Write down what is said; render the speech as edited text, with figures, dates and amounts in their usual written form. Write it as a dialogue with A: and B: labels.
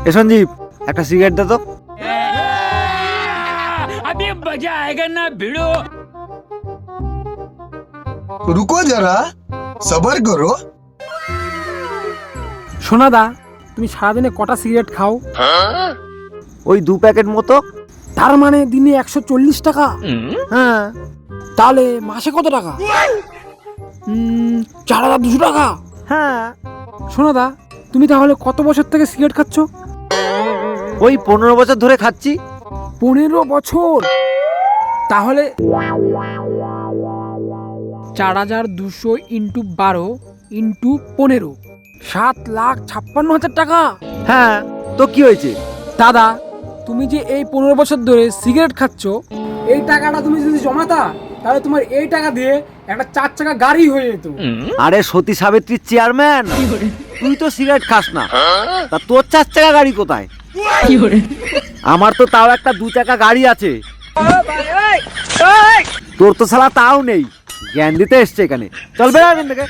A: এ সঞ্জীব, একটা সিগারেট দে তো।
B: अभी मजा आएगा ना भिड़ो।
C: रुको जरा सबर करो।
D: সোনাদা, তুমি সারাদিনে কটা সিগারেট খাও?
A: ওই 2 প্যাকেট মতো।
D: তার মানে দিনে 140 টাকা।
A: হ্যাঁ।
D: তাহলে মাসে কত টাকা? 4200 টাকা।
A: হ্যাঁ,
D: সোনাদা, তুমি তাহলে কত বছর থেকে সিগারেট খাচ্ছ?
A: ওই 15 বছর ধরে খাচ্ছি।
D: 15 বছর? তাহলে 4200 ইন্টু 12 ইন্টু 15, 7,56,000 টাকা।
A: হ্যাঁ, তো কি হয়েছে?
D: দাদা, তুমি যে এই 15 বছর ধরে সিগারেট খাচ্ছ, এই টাকাটা তুমি যদি জমাতা, তাহলে তোমার এই টাকা দিয়ে একটা 4 চাকা গাড়ি হয়ে যেত।
A: আরে সতী সাবিত্রীর চেয়ারম্যান, তুই তো সিগারেট খাস না, তা তোর 4 চাকা গাড়ি কোথায়? আমার তো তাও একটা 2 চাকা গাড়ি আছে। তোর তো শালা তাও নেই, জ্ঞান দিতে এসছে এখানে। চল বেড়া এখান থেকে।